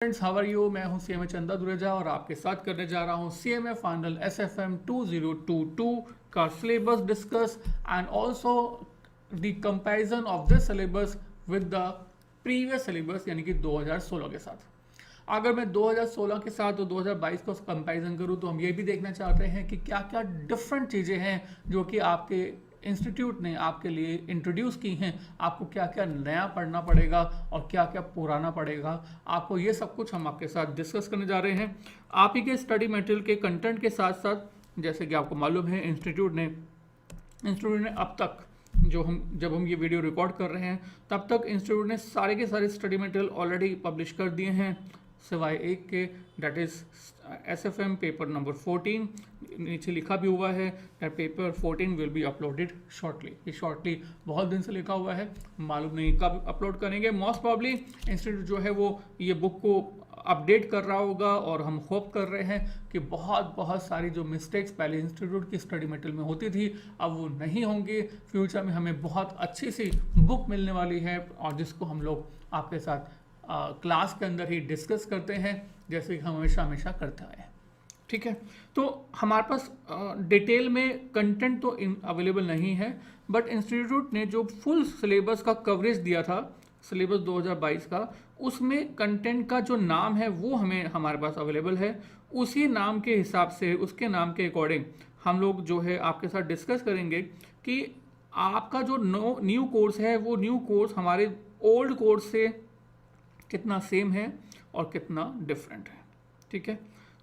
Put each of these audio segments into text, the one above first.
Friends, how are you. मैं हूं CMA चंदा दुरेजा और आपके साथ करने जा रहा हूं सीएमए फाइनल एसएफएम 2022 का syllabus discuss and also the comparison of this syllabus with the previous syllabus यानी कि 2016 के साथ। अगर मैं 2016 के साथ और 2022 का कंपैरिजन करूं तो हम ये भी देखना चाहते हैं कि क्या क्या डिफरेंट चीज़ें हैं जो कि आपके इंस्टीट्यूट ने आपके लिए इंट्रोड्यूस की हैं। आपको क्या क्या नया पढ़ना पड़ेगा और क्या क्या पुराना पड़ेगा, आपको ये सब कुछ हम आपके साथ डिस्कस करने जा रहे हैं। आप ही के स्टडी मटेरियल के कंटेंट के साथ साथ जैसे कि आपको मालूम है इंस्टीट्यूट ने अब तक जब हम ये वीडियो रिकॉर्ड कर रहे हैं तब तक इंस्टीट्यूट ने सारे के सारे स्टडी मटेरियल ऑलरेडी पब्लिश कर दिए हैं सिवाय एक के, that is SFM paper number 14। नीचे लिखा भी हुआ है that paper 14 will be uploaded shortly. ये शॉर्टली बहुत दिन से लिखा हुआ है, मालूम नहीं कब अपलोड करेंगे। मोस्ट प्रॉब्ली इंस्टीट्यूट जो है वो ये बुक को अपडेट कर रहा होगा और हम होप कर रहे हैं कि बहुत सारी जो मिस्टेक्स पहले इंस्टीट्यूट की स्टडी मटेरियल में होती थी अब वो नहीं होंगी। फ्यूचर में हमें बहुत अच्छी सी बुक मिलने वाली है और जिसको हम लोग आपके साथ क्लास के अंदर ही डिस्कस करते हैं जैसे कि हम हमेशा करते आए हैं। ठीक है, तो हमारे पास डिटेल में कंटेंट तो अवेलेबल नहीं है, बट इंस्टीट्यूट ने जो फुल सिलेबस का कवरेज दिया था सिलेबस 2022 का, उसमें कंटेंट का जो नाम है वो हमारे पास अवेलेबल है। उसी नाम के हिसाब से, उसके नाम के अकॉर्डिंग हम लोग जो है आपके साथ डिस्कस करेंगे कि आपका जो न्यू कोर्स है वो न्यू कोर्स हमारे ओल्ड कोर्स से कितना सेम है और कितना डिफरेंट है। ठीक है,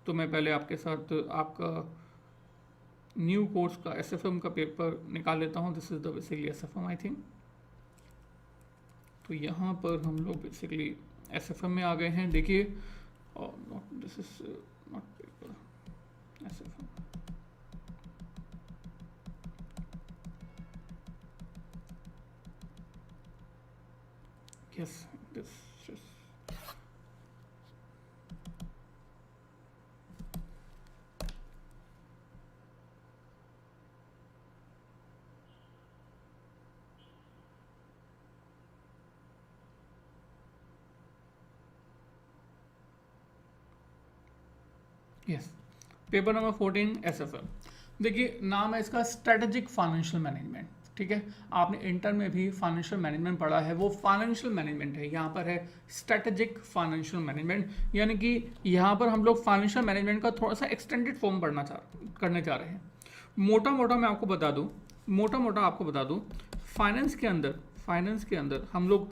तो मैं पहले आपके साथ आपका न्यू कोर्स का एसएफएम का पेपर निकाल लेता हूँ। This is the basically SFM I think. तो यहाँ पर हम लोग बेसिकली एसएफएम में आ गए हैं। देखिए, this is not paper, SFM. Yes, this yes, paper number 14 SFM. देखिए, नाम है इसका स्ट्रेटेजिक फाइनेंशियल मैनेजमेंट। ठीक है, आपने इंटर में भी फाइनेंशियल मैनेजमेंट पढ़ा है, वो फाइनेंशियल मैनेजमेंट है। यहाँ पर है स्ट्रेटेजिक फाइनेंशियल मैनेजमेंट, यानी कि यहाँ पर हम लोग फाइनेंशियल मैनेजमेंट का थोड़ा सा एक्सटेंडेड फॉर्म करने जा रहे हैं। मोटा मोटा मैं आपको बता दूँ, फाइनेंस के अंदर हम लोग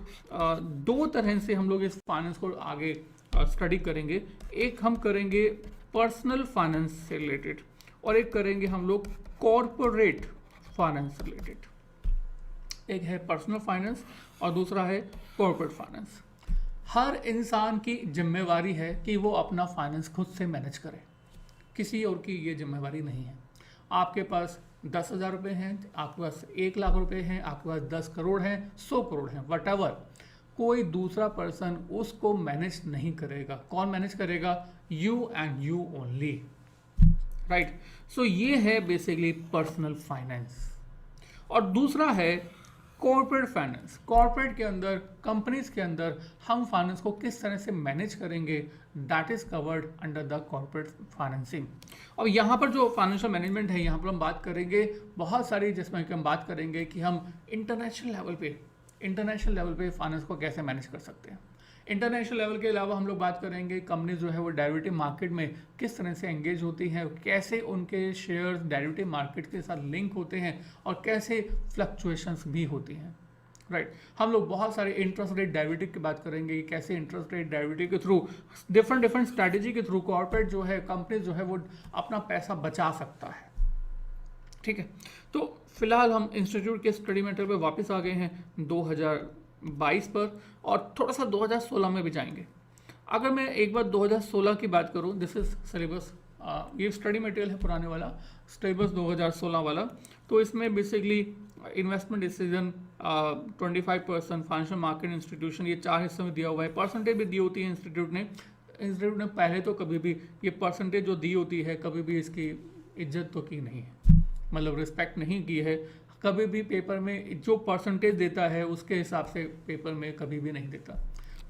दो तरह से हम लोग इस फाइनेंस को आगे स्टडी करेंगे। एक हम करेंगे पर्सनल फाइनेंस से रिलेटेड और एक करेंगे हम लोग कॉरपोरेट फाइनेंस से रिलेटेड। एक है पर्सनल फाइनेंस और दूसरा है कॉरपोरेट फाइनेंस। हर इंसान की जिम्मेवारी है कि वो अपना फाइनेंस खुद से मैनेज करे, किसी और की ये जिम्मेवारी नहीं है। आपके पास 10,000 रुपये हैं, आपके पास 1 लाख रुपये हैं, आपके पास 10 करोड़ हैं, 100 करोड़ हैं, वट कोई दूसरा पर्सन उसको मैनेज नहीं करेगा। कौन मैनेज करेगा? You and you only, right. So ये है बेसिकली पर्सनल फाइनेंस। और दूसरा है कॉर्पोरेट फाइनेंस। कॉर्पोरेट के अंदर, कंपनीज के अंदर हम फाइनेंस को किस तरह से मैनेज करेंगे, that is covered under the corporate financing. और यहाँ पर जो फाइनेंशियल मैनेजमेंट है, यहाँ पर हम बात करेंगे बहुत सारी, जिसमें कि हम बात करेंगे कि हम इंटरनेशनल लेवल पे फाइनेंस को कैसे मैनेज कर सकते हैं। इंटरनेशनल लेवल के अलावा हम लोग बात करेंगे कंपनी जो है वो डेरिवेटिव मार्केट में किस तरह से एंगेज होती हैं, कैसे उनके शेयर्स डेरिवेटिव मार्केट के साथ लिंक होते हैं और कैसे फ्लक्चुएशंस भी होती हैं, राइट। हम लोग बहुत सारे इंटरेस्ट रेट डेरिवेटिव की बात करेंगे, कैसे इंटरेस्ट रेट डेरिवेटिव के थ्रू डिफरेंट स्ट्रैटेजी के थ्रू कॉर्पोरेट जो है, कंपनी जो है वो अपना पैसा बचा सकता है। ठीक है, तो फिलहाल हम इंस्टीट्यूट के स्टडी मटेरियल पे वापस आ गए हैं 2022 पर और थोड़ा सा 2016 में भी जाएंगे। अगर मैं एक बार 2016 की बात करूं, दिस इज सिलेबस, ये स्टडी मटेरियल है पुराने वाला, सिलेबस 2016 वाला। तो इसमें basically investment decision 25%, financial market institution, ये 4 हिस्सों में दिया हुआ है। परसेंटेज भी दी होती है इंस्टीट्यूट ने पहले तो कभी भी ये परसेंटेज जो दी होती है कभी भी इसकी इज्जत तो की नहीं है, मतलब रिस्पेक्ट नहीं की है। कभी भी पेपर में जो परसेंटेज देता है उसके हिसाब से पेपर में कभी भी नहीं देता।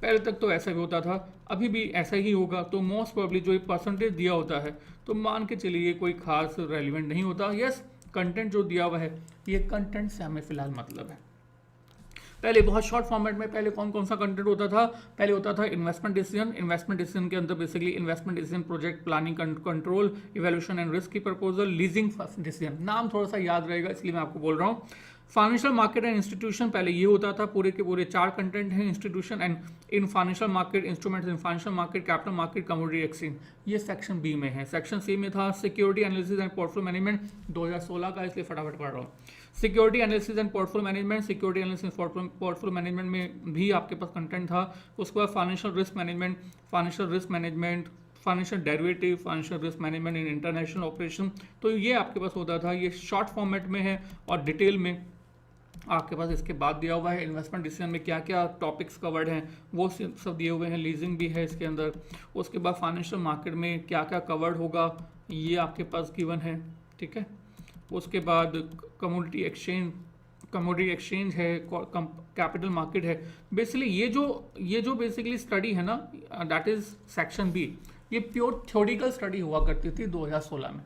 पहले तक तो ऐसा भी होता था, अभी भी ऐसा ही होगा। तो मोस्ट प्रोबेबली जो परसेंटेज दिया होता है तो मान के चलिए कोई खास रेलिवेंट नहीं होता। यस, कंटेंट जो दिया हुआ है ये कंटेंट से हमें फिलहाल मतलब है। पहले बहुत शॉर्ट फॉर्मेट में पहले कौन कौन सा कंटेंट होता था? पहले होता था इन्वेस्टमेंट डिसीजन। इन्वेस्टमेंट डिसीजन के अंदर basically investment decision, project planning, control, evaluation and risk की प्रपोजल, लीजिंग डिसीजन। नाम थोड़ा सा याद रहेगा इसलिए मैं आपको बोल रहा हूँ। फाइनेंशियल मार्केट एंड इंस्टीट्यूशन, पहले ये होता था, पूरे के पूरे 4 कंटेंट हैं, institution and in financial market, instruments in financial market, capital market, commodity exchange. ये सेक्शन बी में है। सेक्शन सी में था security analysis and portfolio management 2016 का, इसलिए फटाफट पढ़ रहा हूँ। Security analysis and portfolio management, security analysis portfolio management में भी आपके पास कंटेंट था। उसके बाद financial risk management, financial derivative, financial risk management in international operation. तो ये आपके पास होता था। ये शॉर्ट फॉर्मेट में है और डिटेल में आपके पास इसके बाद दिया हुआ है। इन्वेस्टमेंट डिसीजन में क्या क्या टॉपिक्स कवर्ड हैं वो सब दिए हुए हैं। लीजिंग भी है इसके अंदर। उसके बाद फाइनेंशियल मार्केट में क्या क्या कवर्ड होगा ये आपके पास गिवन है, ठीक है। उसके बाद कमोडिटी एक्सचेंज है, कैपिटल मार्केट है। बेसिकली ये जो बेसिकली स्टडी है ना, दैट इज सेक्शन बी। ये प्योर थ्योरिटिकल स्टडी हुआ करती थी 2016 में,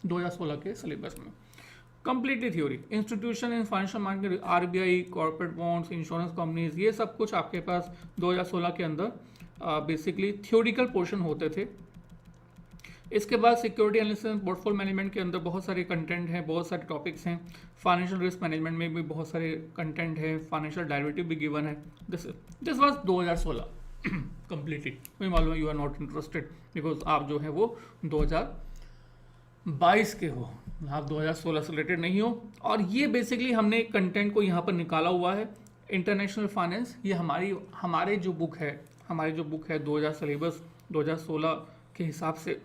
2016 के सिलेबस में। Completely theory. Institution in financial market, RBI, corporate bonds, insurance companies, ये सब कुछ आपके पास 2016 के अंदर बेसिकली थ्योरिटिकल पोर्शन होते थे। इसके बाद सिक्योरिटी एनालिसिस, पोर्टफोलियो मैनेजमेंट के अंदर बहुत सारे कंटेंट हैं, बहुत सारे टॉपिक्स हैं। फाइनेंशियल रिस्क मैनेजमेंट में भी बहुत सारे कंटेंट है। फाइनेंशियल डेरिवेटिव भी गिवन है। This was 2016 completely. मुझे मालूम है you are not interested because आप जो है वो 2022 के हो, आप 2016 से रिलेटेड नहीं हो। और ये बेसिकली हमने कंटेंट को यहाँ पर निकाला हुआ है। इंटरनेशनल फाइनेंस, ये हमारी जो बुक है 2000 सिलेबस 2016 के हिसाब से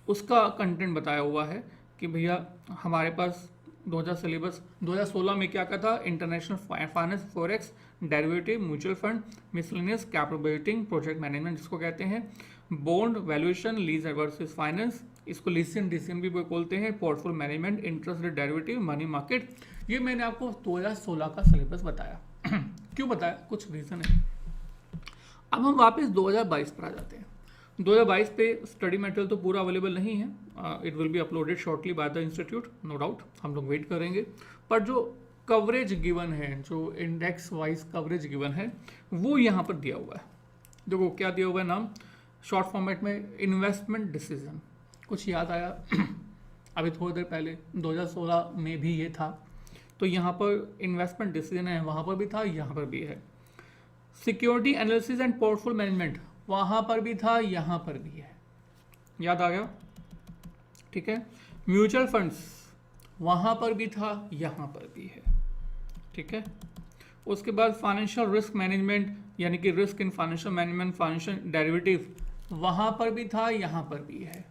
उसका कंटेंट बताया हुआ है कि भैया हमारे पास 2000 सिलेबस 2016 में क्या क्या था? International finance, forex, derivative, mutual fund, miscellaneous, capital budgeting, project management जिसको कहते हैं, bond valuation, lease versus finance, इसको लीजिंग डिसीजन भी बोलते हैं, portfolio management, interest rate derivative, money market. ये मैंने आपको 2016 का सिलेबस बताया। क्यों बताया? कुछ रीजन है। अब हम वापस 2022 पर आ जाते हैं। 2022 पे स्टडी मटेरियल तो पूरा अवेलेबल नहीं है। It will be uploaded shortly by the institute, no doubt. हम लोग वेट करेंगे। पर जो कवरेज गिवन है, जो इंडेक्स वाइज कवरेज गिवन है, वो यहाँ पर दिया हुआ है। देखो क्या दिया हुआ है नाम, शॉर्ट फॉर्मेट में इन्वेस्टमेंट डिसीजन। कुछ याद आया? अभी थोड़ी देर पहले 2016 में भी ये था, तो यहाँ पर इन्वेस्टमेंट डिसीजन है, वहाँ पर भी था, यहाँ पर भी है। Security analysis and portfolio management, वहाँ पर भी था, यहाँ पर भी है। याद आ गया? ठीक है। म्यूचुअल फंड्स, वहाँ पर भी था, यहाँ पर भी है, ठीक है। उसके बाद फाइनेंशियल रिस्क मैनेजमेंट, यानी कि risk in financial management, financial derivative, वहाँ पर भी था, यहाँ पर भी है।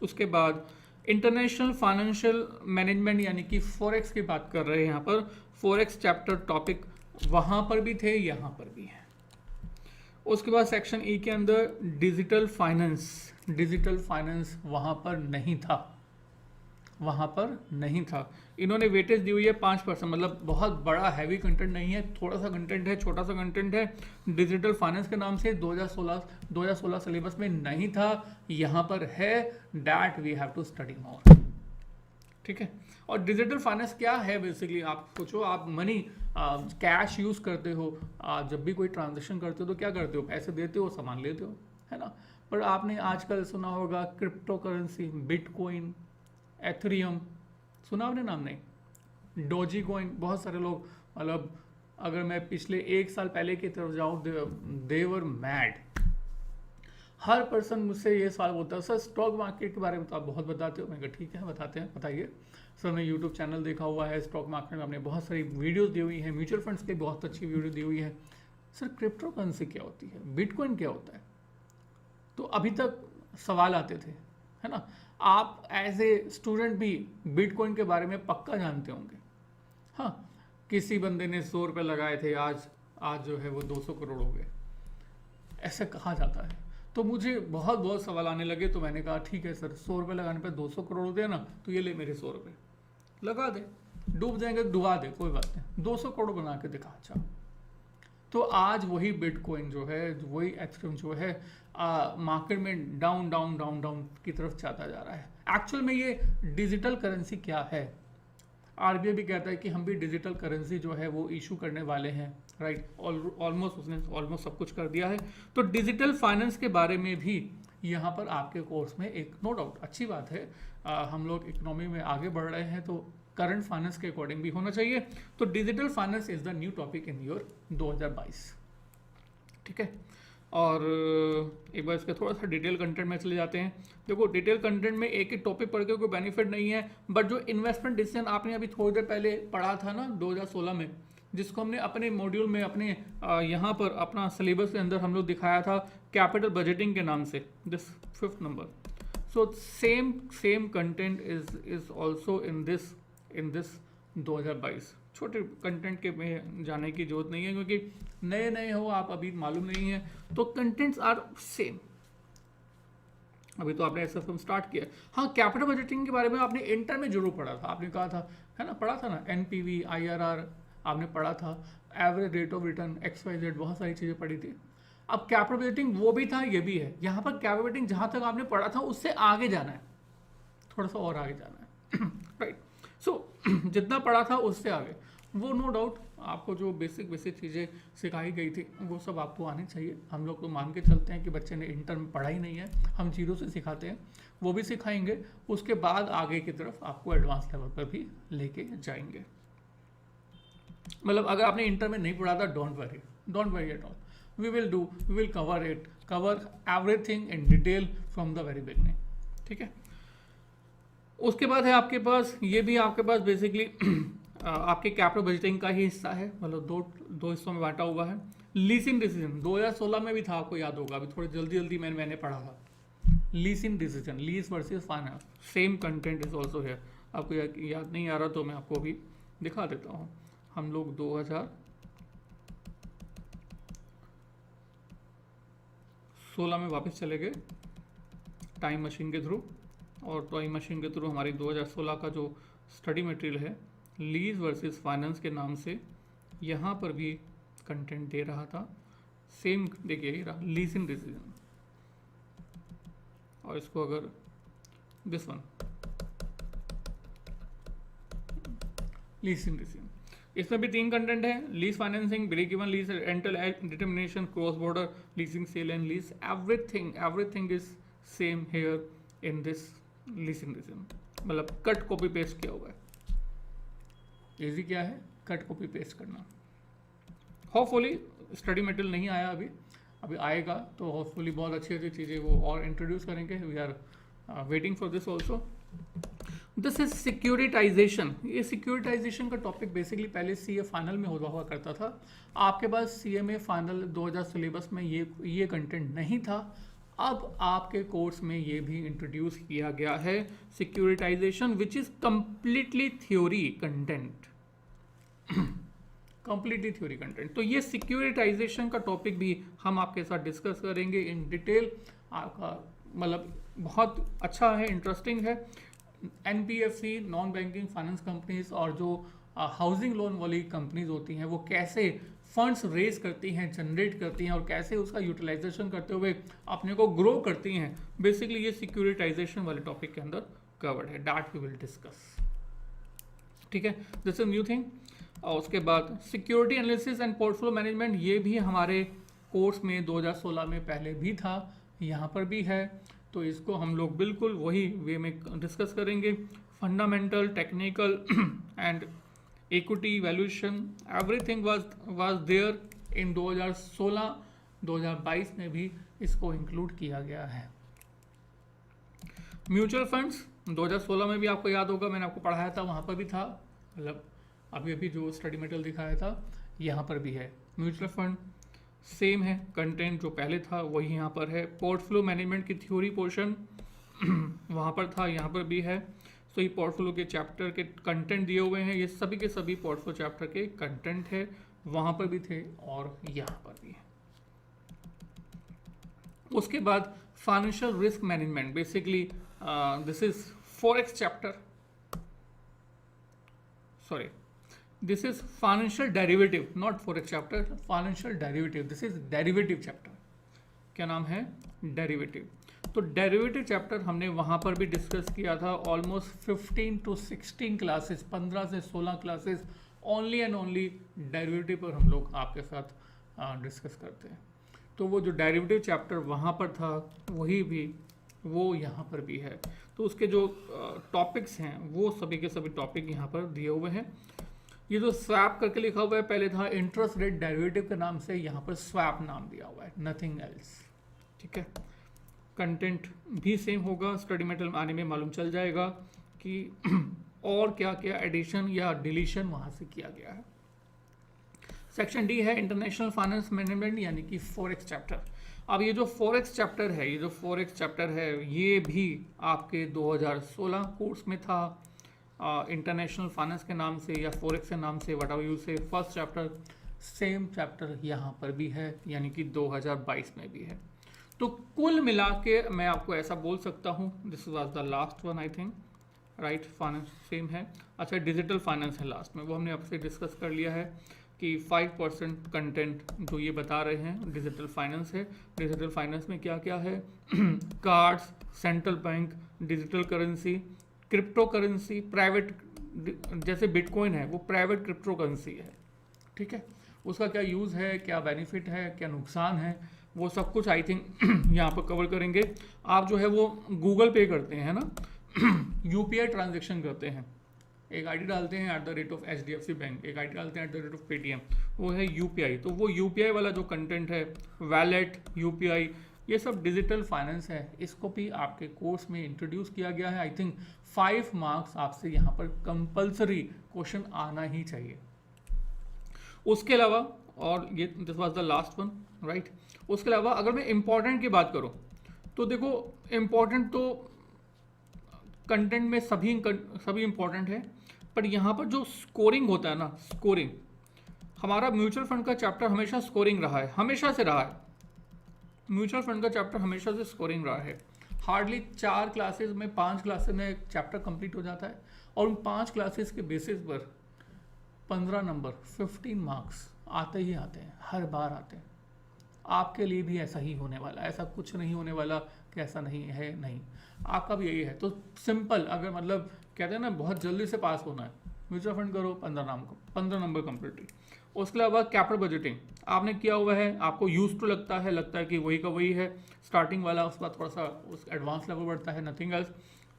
उसके बाद इंटरनेशनल फाइनेंशियल मैनेजमेंट, यानी कि फॉरेक्स की बात कर रहे हैं यहाँ पर, फॉरेक्स चैप्टर टॉपिक, वहाँ पर भी थे, यहाँ पर भी है। उसके बाद सेक्शन ई के अंदर डिजिटल फाइनेंस वहाँ पर नहीं था, वहाँ पर नहीं था। इन्होंने वेटेज दी हुई है 5%, मतलब बहुत बड़ा हैवी कंटेंट नहीं है, थोड़ा सा कंटेंट है, छोटा सा कंटेंट है। डिजिटल फाइनेंस के नाम से 2016 सिलेबस में नहीं था, यहाँ पर है। That we have to study more, ठीक है। और डिजिटल फाइनेंस क्या है? बेसिकली आप सोचो, आप मनी कैश यूज़ करते हो, जब भी कोई ट्रांजेक्शन करते हो तो क्या करते हो? पैसे देते हो, सामान लेते हो, है ना। पर आपने आजकल सुना होगा क्रिप्टो करेंसी, बिटकॉइन, एथेरियम, सुना आपने नाम? नहीं। डोजी कॉइन, बहुत सारे लोग, मतलब अगर मैं पिछले 1 साल पहले की तरफ जाऊँ, दे वर मैड। हर पर्सन मुझसे ये सवाल होता है, सर स्टॉक मार्केट के बारे में तो आप बहुत बताते हो। मैं कहा ठीक है, बताते हैं, बताइए। सर मैं यूट्यूब चैनल देखा हुआ है, स्टॉक मार्केट में आपने बहुत सारी वीडियोस दी हुई हैं, म्यूचुअल फंड्स की बहुत अच्छी वीडियो दी हुई है। सर क्रिप्टो करेंसी क्या होती है? बिटकॉइन क्या होता है? तो अभी तक सवाल आते थे, है ना। आप एज ए स्टूडेंट भी बिटकॉइन के बारे में पक्का जानते होंगे। हाँ, किसी बंदे ने 100 रुपये लगाए थे, आज जो है वो 200 करोड़ हो गए, ऐसा कहा जाता है। तो मुझे बहुत सवाल आने लगे, तो मैंने कहा ठीक है सर, 100 रुपये लगाने पे 200 करोड़ होते हैं ना, तो ये ले मेरे 100 रुपये लगा दे, डूब जाएंगे डुबा दे, कोई बात नहीं, 200 करोड़ बना के दिखा। अच्छा, तो आज वही बिटकॉइन जो है, वही एथेरियम जो है मार्केट में डाउन डाउन डाउन डाउन की तरफ जाता जा रहा है। एक्चुअल में ये डिजिटल करेंसी क्या है, आरबीआई भी कहता है कि हम भी डिजिटल करेंसी जो है वो इशू करने वाले हैं, राइट। ऑलमोस्ट उसने ऑलमोस्ट सब कुछ कर दिया है। तो डिजिटल फाइनेंस के बारे में भी यहाँ पर आपके कोर्स में एक नो डाउट अच्छी बात है, हम लोग इकोनॉमी में आगे बढ़ रहे हैं तो करंट फाइनेंस के अकॉर्डिंग भी होना चाहिए। तो digital finance is the new topic in year 2022, ठीक है। और एक बार इसका थोड़ा सा डिटेल कंटेंट में चले जाते हैं। देखो डिटेल कंटेंट में एक एक टॉपिक पढ़ के कोई बेनिफिट नहीं है, बट जो इन्वेस्टमेंट डिसीजन आपने अभी थोड़ी देर पहले पढ़ा था ना 2016 में, जिसको हमने अपने मॉड्यूल में अपने यहाँ पर अपना सिलेबस के अंदर हम लोग दिखाया था कैपिटल बजटिंग के नाम से, this 5th number. So same content is also in this 2022। छोटे कंटेंट के में जाने की जरूरत नहीं है, क्योंकि नए नए हो आप, अभी मालूम नहीं है, तो कंटेंट्स आर सेम। अभी तो आपने एसएफएम स्टार्ट किया। हाँ, कैपिटल बजटिंग के बारे में आपने इंटर में जरूर पढ़ा था, आपने कहा था, है ना, पढ़ा था ना, एनपीवी, आईआरआर आपने पढ़ा था, average rate of return, XYZ, बहुत सारी चीज़ें पढ़ी थी। अब कैपिटल बजटिंग वो भी था, ये भी है। यहाँ पर कैपिटल बजटिंग जहाँ तक आपने पढ़ा था उससे आगे जाना है, थोड़ा सा और आगे जाना है, राइट। सो जितना पढ़ा था उससे आगे, वो नो डाउट आपको जो बेसिक चीज़ें सिखाई गई थी वो सब आपको आनी चाहिए। हम लोग तो मान के चलते हैं कि बच्चे ने इंटर में पढ़ा ही नहीं है, हम जीरो से सिखाते हैं, वो भी सिखाएंगे। उसके बाद आगे की तरफ आपको एडवांस लेवल पर भी लेके जाएंगे। मतलब अगर आपने इंटर में नहीं पढ़ा था, don't worry at all, we will cover everything in detail from the very beginning, ठीक है। उसके बाद है आपके पास, ये भी आपके पास बेसिकली आपके कैपिटल बजटिंग का ही हिस्सा है, मतलब दो हिस्सों में बांटा हुआ है। लीजिंग डिसीजन 2016 में भी था, आपको याद होगा, अभी थोड़ी जल्दी मैंने पढ़ा था। Leasing decision, lease versus finance, same content is also है। आपको याद नहीं आ रहा तो मैं आपको अभी दिखा देता हूँ। हम लोग 2016 में वापस चले गए टाइम मशीन के थ्रू, और टाइम मशीन के थ्रू हमारी 2016 का जो स्टडी मटेरियल है लीज वर्सेस फाइनेंस के नाम से, यहाँ पर भी कंटेंट दे रहा था। सेम देखिए ही रहा, लीजिंग डिसीजन, और इसको अगर दिस वन लीजिंग डिसीजन, इसमें भी 3 कंटेंट है, lease financing, break even lease, rental determination, cross border leasing, sale and lease, everything is same here in this leasing decision. मतलब कट कॉपी पेस्ट किया हुआ है। इजी क्या है, कट कॉपी पेस्ट करना। होपफुली स्टडी मटेरियल नहीं आया अभी आएगा, तो होपफुली बहुत अच्छी चीज़ें वो और इंट्रोड्यूस करेंगे। We are waiting for this also. This is securitization. ये सिक्योरिटाइजेशन का टॉपिक बेसिकली पहले CA फाइनल में हुआ करता था। आपके पास CMA फाइनल 2000 सिलेबस में ये कंटेंट नहीं था। अब आपके कोर्स में ये भी इंट्रोड्यूस किया गया है, securitization, which is completely theory content, completely theory content. तो ये सिक्योरिटाइजेशन का टॉपिक भी हम आपके साथ डिस्कस करेंगे इन डिटेल। आपका मतलब बहुत अच्छा है, इंटरेस्टिंग है। NBFC, non banking finance companies, और जो हाउसिंग लोन वाली कंपनीज होती हैं, वो कैसे फंड्स रेज करती हैं, जनरेट करती हैं, और कैसे उसका यूटिलाइजेशन करते हुए अपने को ग्रो करती हैं, बेसिकली ये सिक्योरिटाइजेशन वाले टॉपिक के अंदर कवर्ड है, दैट वी विल डिस्कस, ठीक है। This is new thing. और उसके बाद security analysis and portfolio management, ये भी हमारे कोर्स में 2016 में पहले भी था, यहाँ पर भी है, तो इसको हम लोग बिल्कुल वही वे में डिस्कस करेंगे। Fundamental, technical and equity valuation, everything was there in 2016। 2022 में भी इसको इंक्लूड किया गया है। म्यूचुअल फंड्स 2016 में भी आपको याद होगा, मैंने आपको पढ़ाया था, वहाँ पर भी था, मतलब अभी जो स्टडी मटेरियल दिखाया था यहाँ पर भी है। म्यूचुअल फंड सेम है, कंटेंट जो पहले था वही यहाँ पर है। पोर्टफोलियो मैनेजमेंट की थ्योरी पोर्शन वहाँ पर था, यहाँ पर भी है। तो ये पोर्टफोलियो के चैप्टर के कंटेंट दिए हुए हैं, ये सभी के सभी पोर्टफोलियो चैप्टर के कंटेंट है, वहाँ पर भी थे और यहाँ पर भी है। उसके बाद financial risk management, basically this is forex chapter, sorry this is financial derivative, not forex chapter, financial derivative, this is derivative chapter. क्या नाम है? डेरिवेटिव। तो डेरिवेटिव चैप्टर हमने वहाँ पर भी डिस्कस किया था। ऑलमोस्ट 15 to 16 क्लासेस, 15 से 16 classes only and only derivative पर हम लोग आपके साथ डिस्कस करते हैं। तो वो जो डेरिवेटिव चैप्टर वहाँ पर था वही भी वो यहाँ पर भी है। तो उसके जो टॉपिक्स हैं वो सभी के सभी टॉपिक यहाँ पर दिए हुए हैं। ये जो स्वैप करके लिखा हुआ है, पहले था इंटरेस्ट रेट डेरिवेटिव के नाम से, यहाँ पर स्वैप नाम दिया हुआ है, नथिंग एल्स। ठीक है, कंटेंट भी सेम होगा। स्टडी मेटेरियल आने में मालूम चल जाएगा कि और क्या क्या एडिशन या डिलीशन वहाँ से किया गया है। सेक्शन डी है इंटरनेशनल फाइनेंस मैनेजमेंट, यानी कि फॉरेक्स चैप्टर। अब ये जो फॉरेक्स चैप्टर है, ये भी आपके 2016 कोर्स में था, इंटरनेशनल फाइनेंस के नाम से या फॉरेक्स के नाम से, वट एवर यू से। फर्स्ट चैप्टर सेम चैप्टर यहाँ पर भी है, यानी कि 2022 में भी है। तो कुल मिला के मैं आपको ऐसा बोल सकता हूँ, this was the last one I think, right. Finance same है। अच्छा, डिजिटल फाइनेंस है लास्ट में, वो हमने आपसे डिस्कस कर लिया है कि 5% कंटेंट जो ये बता रहे हैं डिजिटल फाइनेंस है। डिजिटल फाइनेंस में क्या क्या है? Cards, central bank, digital currency, crypto currency, private, जैसे बिटकॉइन है वो प्राइवेट क्रिप्टो करेंसी है। ठीक है, उसका क्या यूज़ है, क्या बेनिफिट है, क्या नुकसान है, वो सब कुछ आई थिंक यहाँ पर कवर करेंगे। आप जो है वो गूगल पे करते हैं ना, यूपीआई ट्रांजेक्शन करते हैं, एक आईडी डालते हैं @HDFC बैंक, एक आईडी डालते हैं @Paytm, वो है यूपीआई। तो वो यूपीआई वाला जो कंटेंट है, वैलेट, यूपीआई, ये सब डिजिटल फाइनेंस है। इसको भी आपके कोर्स में इंट्रोड्यूस किया गया है। आई थिंक 5 मार्क्स आपसे यहाँ पर कंपल्सरी क्वेश्चन आना ही चाहिए। उसके अलावा, और ये this was the last one, right. उसके अलावा अगर मैं इम्पॉर्टेंट की बात करूँ तो देखो, इम्पॉर्टेंट तो कंटेंट में सभी इम्पॉर्टेंट है, पर यहाँ पर जो स्कोरिंग होता है ना, स्कोरिंग, हमारा म्यूचुअल फंड का चैप्टर हमेशा स्कोरिंग रहा है, हमेशा से रहा है। म्यूचुअल फंड का चैप्टर हमेशा से स्कोरिंग रहा है। हार्डली 4 क्लासेस में, 5 क्लासेस में चैप्टर कंप्लीट हो जाता है, और उन 5 क्लासेस के बेसिस पर 15 नंबर, 15 मार्क्स आते ही आते हैं, हर बार आते हैं। आपके लिए भी ऐसा ही होने वाला है, ऐसा कुछ नहीं होने वाला कि ऐसा नहीं है, नहीं, आपका भी यही है। तो सिंपल, अगर मतलब कहते हैं ना बहुत जल्दी से पास होना है, म्यूचुअल फंड करो, 15 नंबर कंप्लीटली। उसके अलावा कैपिटल बजटिंग आपने किया हुआ है, आपको यूज टू लगता है कि वही का वही है स्टार्टिंग वाला, उसके बाद थोड़ा सा उस एडवांस लेवल बढ़ता है, नथिंग एल्स।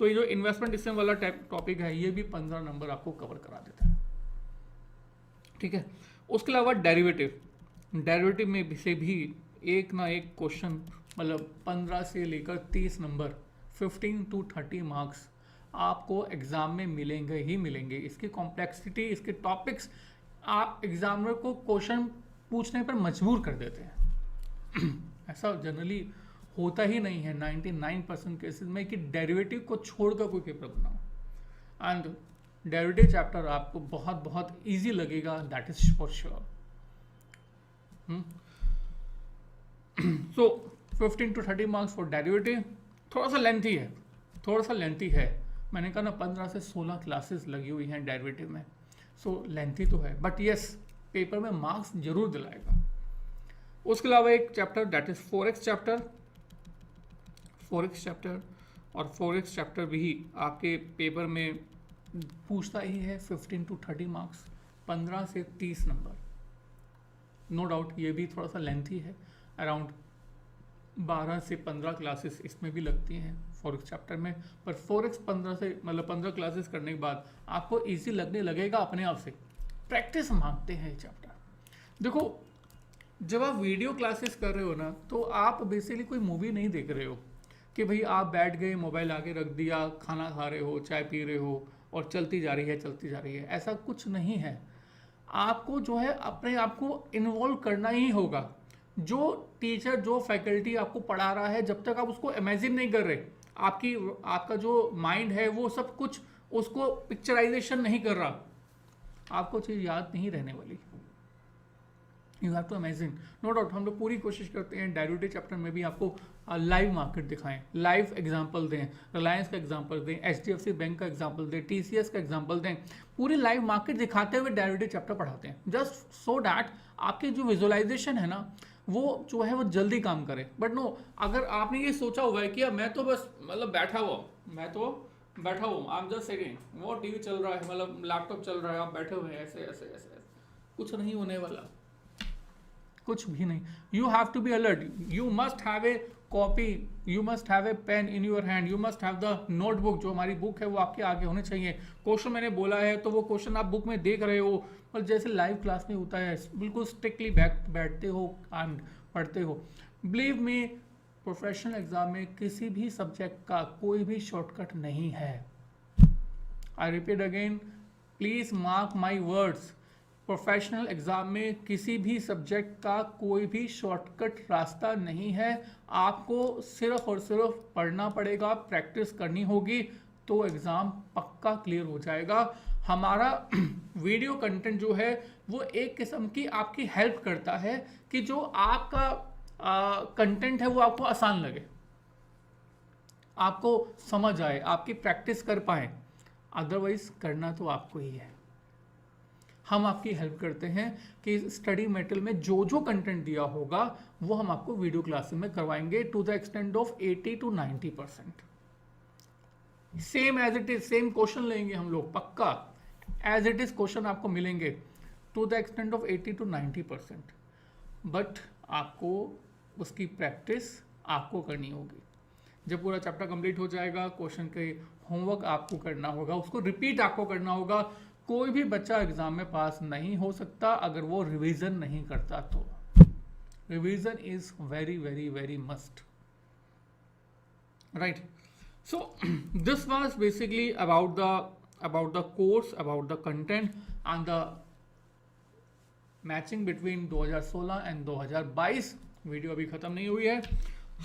तो ये जो इन्वेस्टमेंट डिसीजन वाला टॉपिक है, ये भी 15 नंबर आपको कवर करा देता है। ठीक है, उसके अलावा डेरिवेटिव में से भी एक ना एक क्वेश्चन, मतलब 15 से लेकर 30 नंबर, 15 to 30 मार्क्स आपको एग्ज़ाम में मिलेंगे ही मिलेंगे। इसकी कॉम्प्लेक्सिटी, इसके टॉपिक्स आप एग्जामिनर को क्वेश्चन पूछने पर मजबूर कर देते हैं। ऐसा जनरली होता ही नहीं है 99% केसेस में कि डेरिवेटिव को छोड़कर कोई पेपर बनाओ। एंड डेरिवेटिव चैप्टर आपको बहुत बहुत इजी लगेगा, that is for sure. So 15 to 30 marks for derivative. थोड़ा सा लेंथी है, मैंने कहा ना 15 से 16 क्लासेस लगी हुई हैं डेरिवेटिव में, सो लेंथी तो है, बट यस पेपर में मार्क्स जरूर दिलाएगा। उसके अलावा एक chapter that is forex chapter, और फॉरेक्स चैप्टर भी आपके पेपर में पूछता ही है 15 to 30 मार्क्स, 15 से 30 नंबर, नो डाउट। ये भी थोड़ा सा लेंथी है, अराउंड 12 से 15 क्लासेस इसमें भी लगती हैं फॉरेक्स चैप्टर में। पर फॉरेक्स 15 क्लासेस करने के बाद आपको इजी लगने लगेगा अपने आप से। प्रैक्टिस मांगते हैं ये चैप्टर। देखो, जब आप वीडियो क्लासेस कर रहे हो ना, तो आप बेसिकली कोई मूवी नहीं देख रहे हो कि भाई आप बैठ गए, मोबाइल आगे रख दिया, खाना खा रहे हो, चाय पी रहे हो और चलती जा रही है, ऐसा कुछ नहीं है। आपको जो है अपने आप को इन्वॉल्व करना ही होगा। जो टीचर, जो फैकल्टी आपको पढ़ा रहा है, जब तक आप उसको इमेजिन नहीं कर रहे, आपका जो माइंड है वो सब कुछ उसको पिक्चराइजेशन नहीं कर रहा, आपको चीज़ याद नहीं रहने वाली। You have to imagine. No doubt हम लोग पूरी कोशिश करते हैं डेरिवेटिव चैप्टर में भी आपको लाइव मार्केट दिखाएं, लाइव एग्जांपल दें, रिलायंस का एग्जांपल दें, HDFC बैंक का एग्जांपल दें, TCS का एग्जांपल दें, पूरी लाइव मार्केट दिखाते हुए डेरिवेटिव चैप्टर पढ़ाते हैं, जस्ट सो डैट आपकी जो विजुअलाइजेशन है ना वो जो है वो जल्दी काम करे। बट नो, अगर आपने ये सोचा हुआ है कि अब मैं तो बस मतलब बैठा हुआ, मैं तो बैठा हूँ, आई एम जस्ट सेटिंग, वो टीवी चल रहा है, मतलब लैपटॉप चल रहा है, आप बैठे हुए हैं ऐसे ऐसे ऐसे ऐसे, कुछ नहीं होने वाला, कुछ भी नहीं। You have to be alert, you must have a copy, you must have a pen in your hand, you must have the notebook, जो हमारी बुक है वो आपके आगे होने चाहिए। क्वेश्चन मैंने बोला है तो वो क्वेश्चन आप बुक में देख रहे हो, और जैसे लाइव क्लास में होता है बिल्कुल स्ट्रिक्टली बैठते हो एंड पढ़ते हो। बिलीव मी, प्रोफेशनल एग्जाम में किसी भी सब्जेक्ट का कोई भी शॉर्टकट नहीं है। I repeat again, please mark my words, professional exam में किसी भी सब्जेक्ट का कोई भी शॉर्टकट रास्ता नहीं है। आपको सिर्फ और सिर्फ पढ़ना पड़ेगा, प्रैक्टिस करनी होगी, तो एग्ज़ाम पक्का क्लियर हो जाएगा। हमारा वीडियो कंटेंट जो है वो एक किस्म की आपकी हेल्प करता है कि जो आपका कंटेंट है वो आपको आसान लगे, आपको समझ आए, आपकी प्रैक्टिस कर पाए। अदरवाइज करना तो आपको ही है। हम आपकी हेल्प करते हैं कि स्टडी मटेरियल में जो जो कंटेंट दिया होगा वो हम आपको वीडियो क्लासेस में करवाएंगे to the extent of 80 to 90%। Same as it is, same question लेंगे हम लोग, पक्का एज इट इज क्वेश्चन आपको मिलेंगे to the extent of 80 to 90%। But आपको उसकी प्रैक्टिस आपको करनी होगी। जब पूरा चैप्टर कंप्लीट हो जाएगा, क्वेश्चन के होमवर्क आपको करना होगा, उसको रिपीट आपको करना होगा। कोई भी बच्चा एग्जाम में पास नहीं हो सकता अगर वो रिवीजन नहीं करता, तो revision is very very very must, right. So this was basically about the course, about the content and the matching between 2016 and 2022। Video अभी खत्म नहीं हुई है,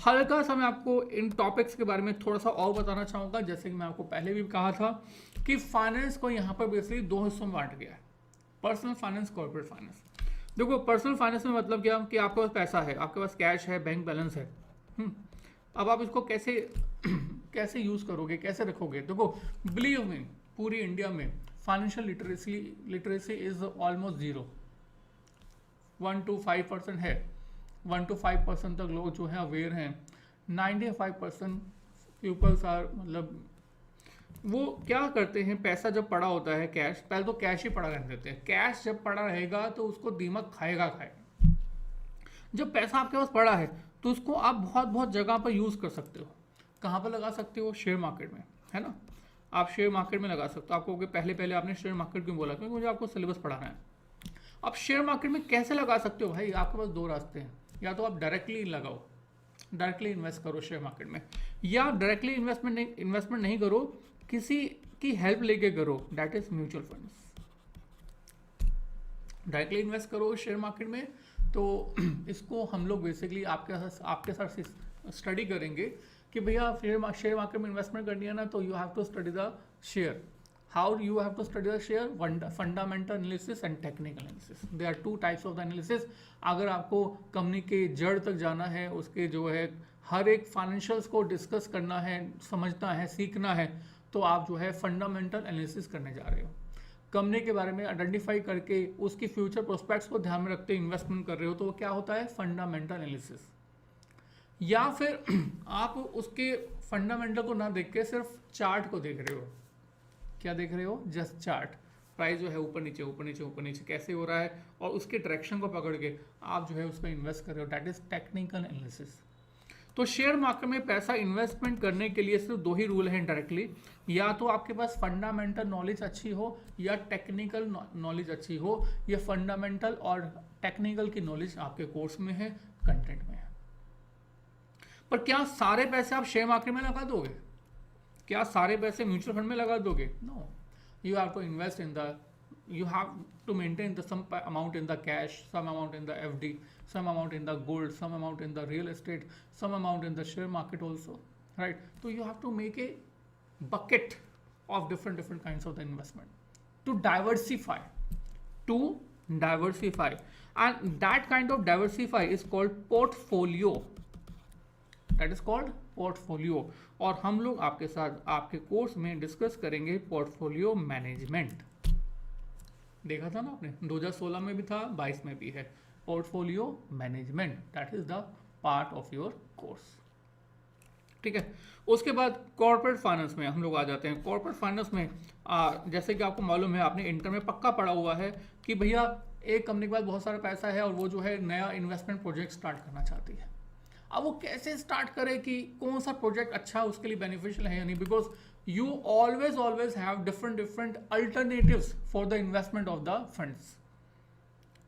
हल्का सा मैं आपको इन टॉपिक्स के बारे में थोड़ा सा और बताना चाहूँगा। जैसे कि मैं आपको पहले भी कहा था कि फाइनेंस को यहाँ पर बेसिकली दो हिस्सों में बांट गया है, पर्सनल फाइनेंस, कॉर्पोरेट फाइनेंस। देखो पर्सनल फाइनेंस में मतलब क्या कि आपके पास पैसा है, आपके पास कैश है, बैंक बैलेंस है। अब आप इसको कैसे कैसे यूज़ करोगे, कैसे रखोगे? देखो बिलीव मी, पूरी इंडिया में financial literacy is almost 0, 1 to 5% है। 1 to 5% तक लोग जो हैं अवेयर हैं। 95% पीपल्स आर, मतलब वो क्या करते हैं, पैसा जब पड़ा होता है कैश, पहले तो कैश ही पड़ा रहने देते हैं। कैश जब पड़ा रहेगा तो उसको दीमक खाएगा। जब पैसा आपके पास पड़ा है तो उसको आप बहुत बहुत जगह पर यूज़ कर सकते हो। कहाँ पर लगा सकते हो? शेयर मार्केट में, है ना। आप शेयर मार्केट में लगा सकते हो। आपको पहले आपने शेयर मार्केट क्यों बोला? क्योंकि मुझे आपको सिलेबस पढ़ाना है। आप शेयर मार्केट में कैसे लगा सकते हो भाई? आपके पास दो रास्ते हैं, या तो आप डायरेक्टली लगाओ, डायरेक्टली इन्वेस्ट करो शेयर मार्केट में, या डायरेक्टली इन्वेस्टमेंट नहीं करो, किसी की हेल्प लेके करो, that is mutual funds. Directly invest करो शेयर मार्केट में, तो इसको हम लोग बेसिकली आपके साथ स्टडी करेंगे कि भैया शेयर मार्केट में इन्वेस्टमेंट करनी है ना, तो you have to study the share. How you have to study the share? Fundamental analysis and technical analysis, they are 2 types of the analysis. अगर आपको कंपनी के जड़ तक जाना है, उसके जो है हर एक फाइनेंशियल्स को डिस्कस करना है, समझना है, सीखना है, तो आप जो है फंडामेंटल एनालिसिस करने जा रहे हो। कंपनी के बारे में आइडेंटिफाई करके उसकी फ्यूचर प्रोस्पेक्ट्स को ध्यान में रखते इन्वेस्टमेंट कर रहे हो, तो वो क्या होता है? Fundamental analysis. या फिर आप उसके फंडामेंटल को ना देख के सिर्फ चार्ट को देख रहे हो। क्या देख रहे हो? जस्ट चार्ट, प्राइस जो है ऊपर नीचे ऊपर नीचे ऊपर नीचे कैसे हो रहा है, और उसके डायरेक्शन को पकड़ के आप जो है उसमें इन्वेस्ट कर रहे हो, दैट इज टेक्निकल एनालिसिस। तो शेयर मार्केट में पैसा इन्वेस्टमेंट करने के लिए सिर्फ 2 ही रूल हैं डायरेक्टली, या तो आपके पास फंडामेंटल नॉलेज अच्छी हो या टेक्निकल नॉलेज अच्छी हो। ये फंडामेंटल और टेक्निकल की नॉलेज आपके कोर्स में है, कंटेंट में है। पर क्या सारे पैसे आप शेयर मार्केट में लगा दोगे? क्या सारे पैसे म्यूचुअल फंड में लगा दोगे? No, you have to invest in the, you have to maintain some amount in the cash, some amount in the FD, some amount in the gold, some amount in the real estate, some amount in the share market also, right? So you have to make a bucket of different kinds of the investment to diversify, to diversify, and that kind of diversify is called portfolio. That is called portfolio. और हम लोग आपके साथ आपके course में discuss करेंगे portfolio management. देखा था ना आपने, 2016 में भी था, 22 में भी है. Portfolio management, that is the part of your course. ठीक है. उसके बाद कॉर्पोरेट फाइनेंस में हम लोग आ जाते हैं. कॉर्पोरेट फाइनेंस में जैसे कि आपको मालूम है, आपने इंटर में पक्का पढ़ा हुआ है कि भैया एक कंपनी के पास बहुत सारा पैसा है और वो जो है नया इन्वेस्टमेंट प्रोजेक्ट स्टार्ट करना चाहती है. अब वो कैसे स्टार्ट करे कि कौन सा प्रोजेक्ट अच्छा उसके लिए बेनिफिशियल है या नहीं, because you always have different alternatives for the investment of the funds.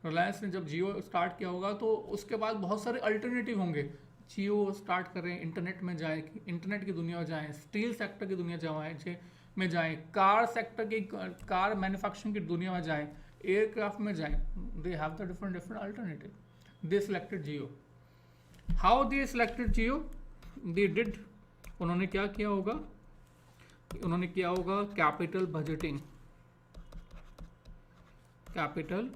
Reliance ने जब जियो स्टार्ट किया होगा तो उसके बाद बहुत सारे अल्टरनेटिव होंगे. जियो स्टार्ट करें, इंटरनेट में जाएं, इंटरनेट की दुनिया में जाएं, स्टील सेक्टर की दुनिया में जाएं, कार सेक्टर की, कार मैन्युफैक्चरिंग की दुनिया में जाएं, एयरक्राफ्ट में जाएं. They have the different alternative. They selected Jio. How they selected Jio? They did, उन्होंने क्या किया होगा? उन्होंने किया होगा कैपिटल बजटिंग. कैपिटल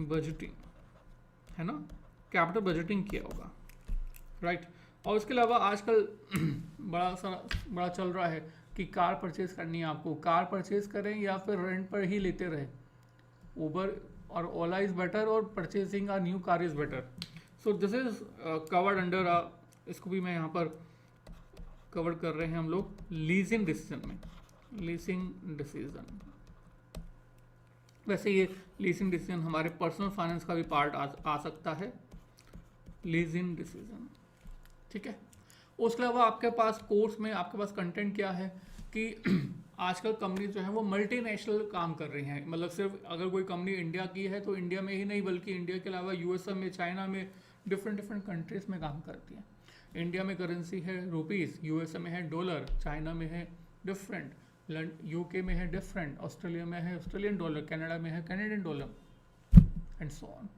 बजटिंग है ना, कैपिटल बजटिंग किया होगा, राइट. और उसके अलावा आजकल बड़ा चल रहा है कि कार परचेज करनी है आपको, कार परचेज करें या फिर रेंट पर ही लेते रहे. उबर और ओला इज बेटर और purchasing a new car is better. So this is covered under, इसको भी मैं यहाँ पर कवर कर रहे हैं हम लोग लीजिंग डिसीजन में. लीजिंग डिसीजन, वैसे ये लीजिंग डिसीजन हमारे पर्सनल फाइनेंस का भी पार्ट आ सकता है. लीजिंग डिसीजन, ठीक है. उसके अलावा आपके पास कोर्स में आपके पास कंटेंट क्या है कि आजकल कंपनी जो है वो मल्टीनेशनल काम कर रही हैं. मतलब सिर्फ अगर कोई कंपनी इंडिया की है तो इंडिया में ही नहीं, बल्कि इंडिया के अलावा यूएसए में, चाइना में, डिफरेंट कंट्रीज में काम करती हैं. इंडिया में करेंसी है रुपीज़, यूएसए में है डॉलर, चाइना में है डिफरेंट, यूके में है डिफरेंट, ऑस्ट्रेलिया में है ऑस्ट्रेलियन डॉलर, कनाडा में है Canadian dollar, and so on.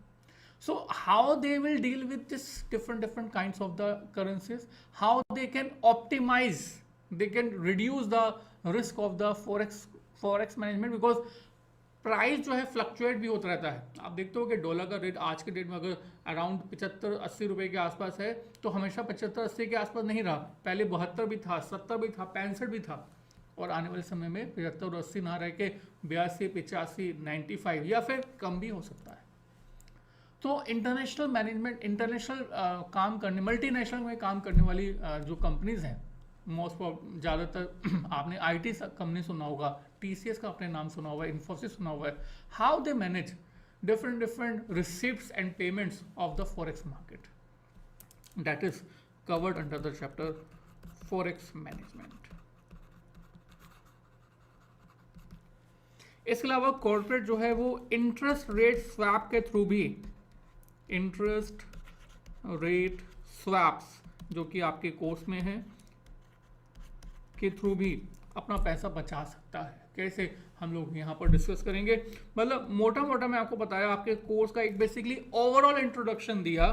So how they will deal with this different kinds of the currencies, how they can optimize, they can reduce the risk of the forex management, because price जो है fluctuate भी होता रहता है. आप देखते हो कि डॉलर का रेट आज के डेट में अगर अराउंड 75-80 रुपए के आसपास है तो हमेशा 75-80 के आसपास नहीं रहा. पहले 72 भी था, 70 भी था, 65 भी था, और आने वाले समय में 75 और 80 ना रह के 82, 85, 95 या फिर कम भी हो सकता है. तो इंटरनेशनल मैनेजमेंट, इंटरनेशनल काम करने, मल्टीनेशनल में काम करने वाली जो कंपनीज हैं, मोस्ट ज़्यादातर आपने आईटी कंपनी सुना होगा, टीसीएस का आपने नाम सुना होगा, इन्फोसिस सुना हुआ है. How they manage different receipts and payments of the forex market, that is covered under the chapter forex management. इसके अलावा कॉर्पोरेट जो है वो इंटरेस्ट रेट स्वैप के थ्रू भी, इंटरेस्ट रेट स्वैप्स जो कि आपके कोर्स में है के थ्रू भी अपना पैसा बचा सकता है. कैसे, हम लोग यहाँ पर डिस्कस करेंगे. मतलब मोटा मोटा मैं आपको बताया, आपके कोर्स का एक बेसिकली ओवरऑल इंट्रोडक्शन दिया.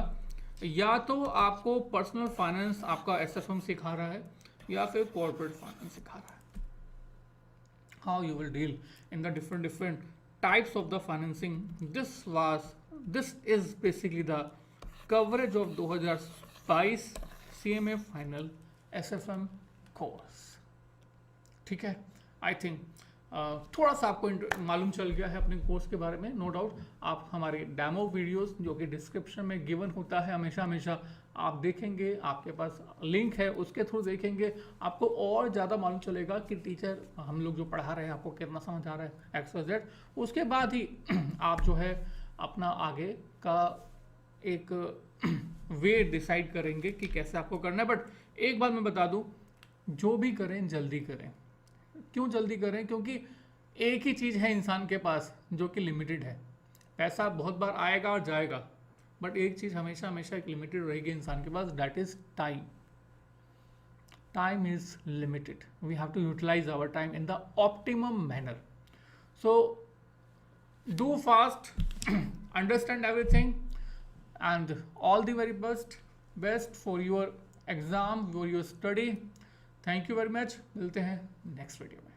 या तो आपको पर्सनल फाइनेंस आपका एसएफएम सिखा रहा है या फिर कॉर्पोरेट फाइनेंस सिखा रहा है. How you will deal in the different types of the financing. This is basically the coverage of 2022 CMA final SFM course. ठीक है, आई थिंक थोड़ा सा आपको मालूम चल गया है अपने कोर्स के बारे में. नो डाउट आप हमारे डेमो वीडियोस जो कि डिस्क्रिप्शन में गिवन होता है हमेशा आप देखेंगे, आपके पास लिंक है, उसके थ्रू देखेंगे, आपको और ज़्यादा मालूम चलेगा कि टीचर हम लोग जो पढ़ा रहे हैं आपको कितना समझ आ रहा है, XYZ. उसके बाद ही आप जो है अपना आगे का एक वे डिसाइड करेंगे कि कैसे आपको करना है. बट एक बात मैं बता दूं, जो भी करें जल्दी करें. क्यों जल्दी करें? क्योंकि एक ही चीज़ है इंसान के पास जो कि लिमिटेड है. पैसा बहुत बार आएगा और जाएगा, बट एक चीज़ हमेशा एक लिमिटेड रहेगी इंसान के पास, that is time. Time is limited. We have to utilise our time in the optimum manner. So do fast, understand everything, and all the very best for your exam, for your study. Thank you very much. मिलते हैं next video में.